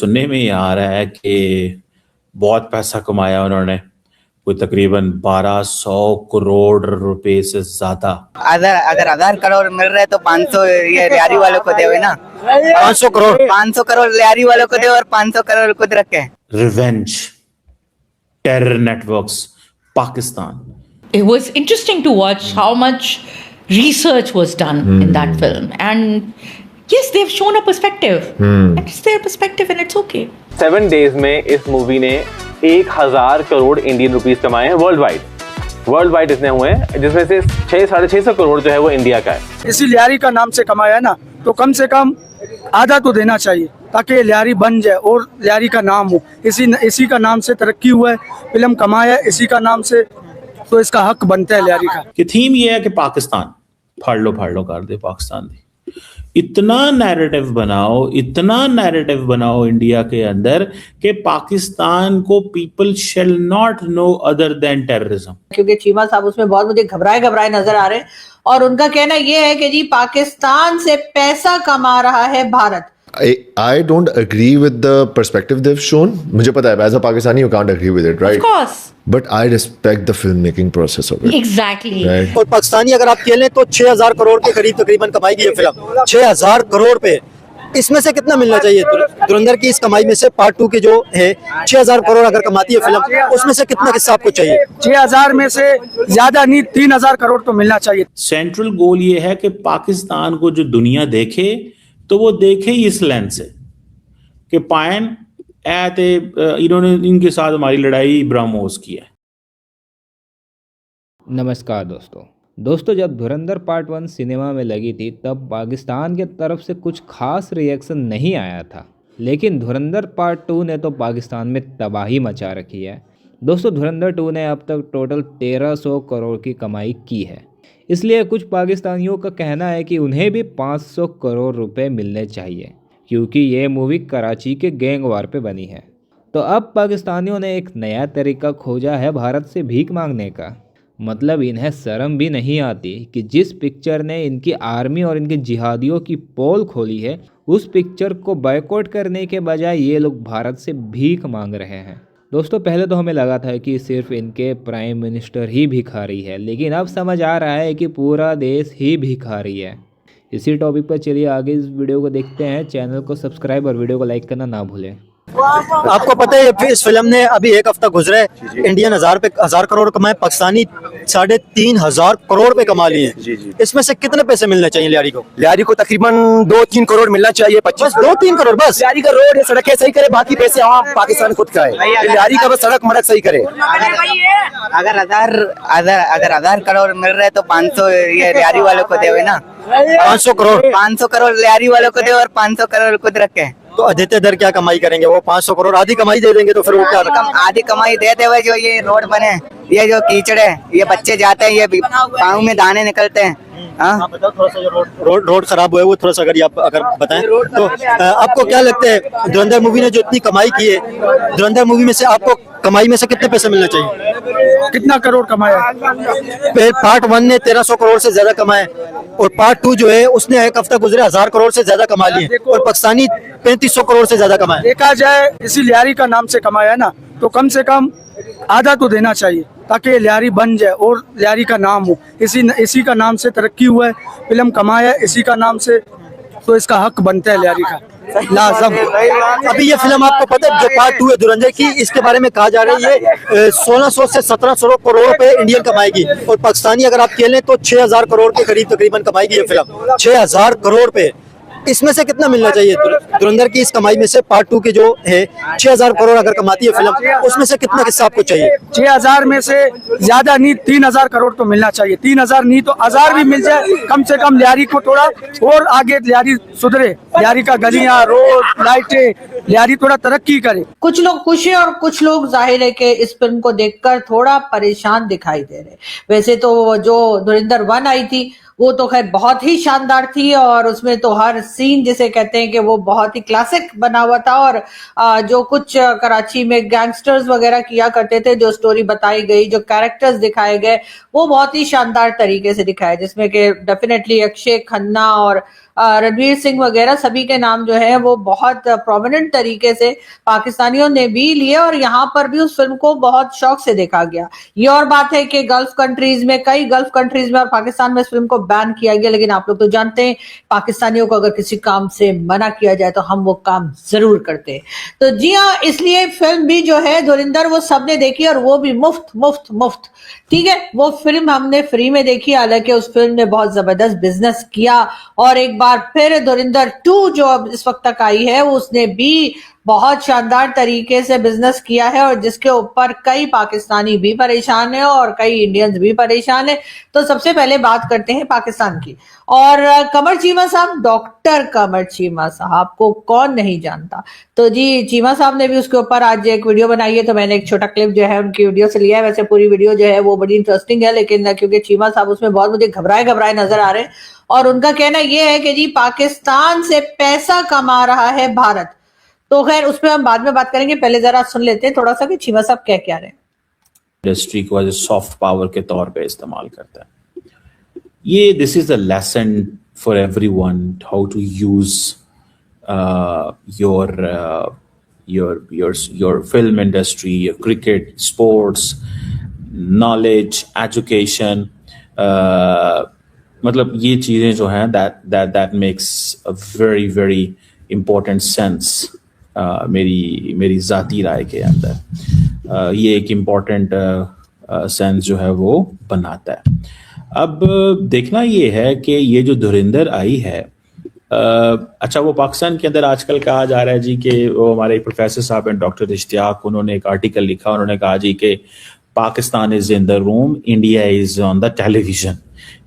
सुनने में ये आ रहा है कि बहुत पैसा कमाया उन्होंने, कोई तकरीबन 1200 करोड़ रुपए से ज्यादा। अगर 1000 करोड़ मिल रहे तो 500 ये लियारी वालों को दे ना। 500 करोड़ लियारी वालों को दे और 500 करोड़ खुद रखे। Revenge, terror networks, Pakistan. It was interesting to watch how much research was done in that film, and yes, they've shown a perspective, and it's their perspective, and it's okay. 7 days में इस मूवी ने 1000 crore Indian rupees कमाए हैं world wide इतने हुए हैं, जिसमें से 600-650 करोड़ जो है वो इंडिया का है। इसी लियारी का नाम से कमाया है ना, तो कम से कम आधा तो देना चाहिए ताकि लियारी बन जाए और लियारी का नाम हो। इसी का नाम से तरक्की हुआ है, फिल्म कमाया इसी का नाम से, तो इसका हक बनता है लियारी का। कि थीम ये है कि पाकिस्तान फाड़ लो कर दे पाकिस्तान दे। इतना नैरेटिव बनाओ इंडिया के अंदर कि पाकिस्तान को people shall not know other than terrorism. क्योंकि चीमा साहब उसमें बहुत मुझे घबराए नजर आ रहे हैं, और उनका कहना यह है कि जी पाकिस्तान से पैसा कमा रहा है Bharat. I don't agree with the perspective they've shown. मुझे पता है, as a Pakistani you can't agree with it, right? Of course. But I respect the filmmaking process of it. Exactly. Right? और पाकिस्तानी अगर आप खेलें तो 6000 करोड़ के करीब तकरीबन कमाएगी ये फिल्म। 6000 करोड़ पे इसमें से कितना मिलना चाहिए? धुरंधर की इस कमाई में से पार्ट 2 के जो है 6000 करोड़ अगर कमाती है फिल्म, उसमें से कितना हिस्सा आपको चाहिए? 6000 में से ज्यादा नहीं 3000 करोड़ तो मिलना चाहिए। सेंट्रल गोल ये है कि पाकिस्तान को जो दुनिया देखे तो वो देखे ही इस लेंस से कि पायन इन्होंने इनके साथ हमारी लड़ाई ब्रह्मोस की है। नमस्कार दोस्तों, जब धुरंधर पार्ट 1 सिनेमा में लगी थी तब पाकिस्तान के तरफ से कुछ खास रिएक्शन नहीं आया था, लेकिन धुरंधर पार्ट 2 ने तो पाकिस्तान में तबाही मचा रखी है। दोस्तों, धुरंधर 2 ने अब तक टोटल 1300 करोड़ की कमाई की है, इसलिए कुछ पाकिस्तानियों का कहना है कि उन्हें भी 500 करोड़ रुपए मिलने चाहिए, क्योंकि ये मूवी कराची के गैंग वार पे बनी है। तो अब पाकिस्तानियों ने एक नया तरीका खोजा है भारत से भीख मांगने का। मतलब इन्हें शर्म भी नहीं आती कि जिस पिक्चर ने इनकी आर्मी और इनके जिहादियों की पोल खोली है, उस पिक्चर को बायकॉट करने के बजाय ये लोग भारत से भीख मांग रहे हैं। दोस्तों, पहले तो हमें लगा था कि सिर्फ इनके प्राइम मिनिस्टर ही भिखारी है, लेकिन अब समझ आ रहा है कि पूरा देश ही भिखारी है। इसी टॉपिक पर चलिए आगे इस वीडियो को देखते हैं। चैनल को सब्सक्राइब और वीडियो को लाइक करना ना भूलें। आपको पता है इस फिल्म ने अभी एक हफ्ता गुजरा है, इंडियन 1000 करोड़ कमाए, पाकिस्तानी 3500 करोड़ पे कमा लिए। इसमें से कितने पैसे मिलने चाहिए लियारी को? लियारी को तकरीबन 2-3 करोड़ मिलना चाहिए। 2-3 करोड़ बस? लियारी का रोड या सड़कें सही करे, बाकी पैसे आम पाकिस्तान खुद का है। लियारी का बस सड़क मड़क सही करे। अगर 1000 करोड़ मिल रहे तो 500 ये लियारी वालों को दे ना। 500 करोड़ लियारी वालों को दे और 500 करोड़ खुद रखे। तो आदित्य दर क्या कमाई करेंगे? वो 500 करोड़ आधी कमाई दे देंगे, तो फिर वो क्या आधी कमाई देते हुए जो ये रोड बने, ये जो कीचड़ है, ये बच्चे जाते हैं, ये पाँव में दाने निकलते हैं। हाँ बताओ थोड़ा सा, रोड खराब हुआ है वो थोड़ा सा अगर बताएं तो आपको क्या लगता है धुरंधर मूवी ने जो इतनी कमाई की है, धुरंधर मूवी में से आपको कमाई में से कितने पैसे मिलने चाहिए? कितना करोड़ कमाया? पार्ट 1 ने 1300 करोड़ से ज्यादा कमाए और पार्ट 2 जो है उसने एक हफ्ता गुजरे 1000 करोड़ से ज्यादा कमा लिए और पाकिस्तानी 3500 करोड़ से ज्यादा कमाए। देखा जाए इसी लियारी का नाम से कमाया ना, तो कम से कम आधा तो देना चाहिए ताकि लियारी बन जाए और लियारी का नाम हो। इसी का नाम से तरक्की हुआ है, फिल्म कमाया इसी का नाम से, तो इसका हक बनता है लियारी का लाजम। अभी ये फिल्म आपको पता है जो पार्ट 2 है धुरंधर की, इसके बारे में कहा जा रहा है ये 1600 से 1700 करोड़ रुपए इंडियन कमाएगी और पाकिस्तानी अगर आप खेलें तो 6000 करोड़ के करीब तकरीबन कमाएगी ये फिल्म। 6000 करोड़ पे इसमें से कितना मिलना चाहिए? धुरंधर की इस कमाई में से पार्ट 2 के जो है 6000 करोड़ अगर कमाती है फिल्म, उसमें से कितना हिस्सा आपको चाहिए? 6000 में से ज्यादा नहीं 3000 करोड़ तो मिलना चाहिए। 3000 नहीं तो 1000 भी मिल जाए, कम से कम लियारी को थोड़ा और आगे लियारी सुधरे, लियारी का गलियां, रोड, लाइटें, लियारी थोड़ा तरक्की करे। कुछ लोग खुश हैं और कुछ लोग जाहिर है कि इस फिल्म को देखकर थोड़ा परेशान दिखाई दे रहे। वैसे तो जो धुरंधर 1 आई थी वो तो खैर बहुत ही शानदार थी और उसमें तो हर सीन जिसे कहते हैं कि वो बहुत ही क्लासिक बना हुआ था और जो कुछ कराची में गैंगस्टर्स वगैरह किया करते थे, जो स्टोरी बताई गई, जो कैरेक्टर्स दिखाए गए, वो बहुत ही शानदार तरीके से दिखाए, जिसमें कि डेफिनेटली अक्षय खन्ना और रणवीर सिंह वगैरह सभी के नाम जो है वो बहुत प्रोमिनेंट तरीके से पाकिस्तानियों ने भी लिए और यहाँ पर भी उस फिल्म को बहुत शौक से देखा गया। ये और बात है कि गल्फ कंट्रीज में, कई गल्फ कंट्रीज में और पाकिस्तान में इस फिल्म को बैन किया गया, लेकिन आप लोग तो जानते हैं पाकिस्तानियों को अगर किसी काम से मना किया जाए तो हम वो काम जरूर करते हैं। तो जी हाँ, इसलिए फिल्म भी जो है धुरंधर वो सबने देखी और वो भी मुफ्त मुफ्त मुफ्त। ठीक है, वो फिल्म हमने फ्री में देखी, हालांकि उस फिल्म ने बहुत जबरदस्त बिजनेस किया और एक बार फिर धुरंधर 2 जो अब इस वक्त तक आई है उसने भी बहुत शानदार तरीके से बिजनेस किया है और जिसके ऊपर कई पाकिस्तानी भी परेशान है और कई इंडियंस भी परेशान है। तो सबसे पहले बात करते हैं पाकिस्तान की और कमर चीमा साहब, डॉक्टर कमर चीमा साहब को कौन नहीं जानता। तो जी चीमा साहब ने भी उसके ऊपर आज एक वीडियो बनाई है, तो मैंने एक छोटा क्लिप जो है उनकी वीडियो से लिया है। वैसे पूरी वीडियो जो है वो बड़ी इंटरेस्टिंग है, लेकिन क्योंकि चीमा साहब उसमें बहुत मुझे घबराए नजर आ रहे हैं और उनका कहना यह है कि जी पाकिस्तान से पैसा कमा रहा है भारत। तो खैर उस पर हम बाद में बात करेंगे, पहले जरा सुन लेते हैं थोड़ा सा कि चीमा साहब क्या कह रहे हैं। इंडस्ट्री को एज सॉफ्ट पावर के तौर पे इस्तेमाल करता है। ये this is a lesson for everyone how to use your film industry, your cricket, sports, knowledge, education. मतलब ये चीजें जो हैं that makes a very very important sense मेरी जाती राय के अंदर। ये एक इम्पॉर्टेंट सेंस जो है वो बनाता है। अब देखना ये है कि ये जो धुरंधर आई है, अच्छा वो पाकिस्तान के अंदर आजकल कहा जा रहा है जी कि वो हमारे प्रोफेसर साहब हैं डॉक्टर इश्तियाक, उन्होंने एक आर्टिकल लिखा, उन्होंने कहा जी कि Pakistan is in the room, India is on the television.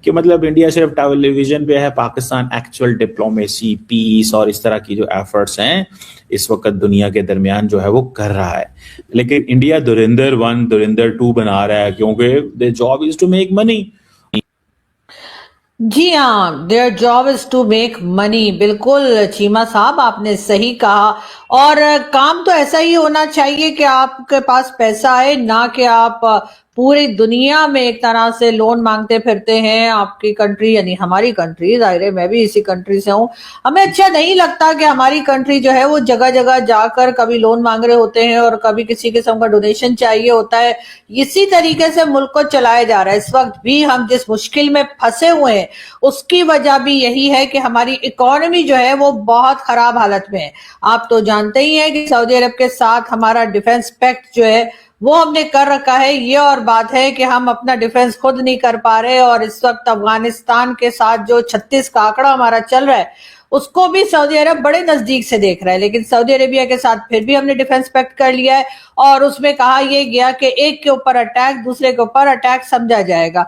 कि मतलब इंडिया सिर्फ टेलीविजन पे है, पाकिस्तान एक्चुअल डिप्लोमेसी, पीस और इस तरह की जो एफर्ट्स हैं इस वक्त दुनिया के दरमियान जो है वो कर रहा है। लेकिन इंडिया धुरंधर 1, धुरंधर 2 बना रहा है क्योंकि the job is to make money. जी हाँ, their job is to make money. बिल्कुल चीमा साहब आपने सही कहा और काम तो ऐसा ही होना चाहिए कि आपके पास पैसा आए, ना कि आप पूरी दुनिया में एक तरह से लोन मांगते फिरते हैं। आपकी कंट्री यानी हमारी कंट्री, जाहिर है मैं भी इसी कंट्री से हूँ, हमें अच्छा नहीं लगता कि हमारी कंट्री जो है वो जगह जगह जाकर कभी लोन मांग रहे होते हैं और कभी किसी किस्म का डोनेशन चाहिए होता है। इसी तरीके से मुल्क को चलाया जा रहा है। इस वक्त भी हम जिस मुश्किल में फंसे हुए हैं उसकी वजह भी यही है कि हमारी इकोनॉमी जो है वो बहुत खराब हालत में है। आप तो जानते ही हैं कि सऊदी अरब के साथ हमारा डिफेंस पैक्ट जो है वो हमने कर रखा है। ये और बात है कि हम अपना डिफेंस खुद नहीं कर पा रहे और इस वक्त अफगानिस्तान के साथ जो 36 का आंकड़ा हमारा चल रहा है उसको भी सऊदी अरब बड़े नजदीक से देख रहा है। लेकिन सऊदी अरेबिया के साथ फिर भी हमने डिफेंस पैक्ट कर लिया है और उसमें कहा यह गया कि एक के ऊपर अटैक दूसरे के ऊपर अटैक समझा जाएगा।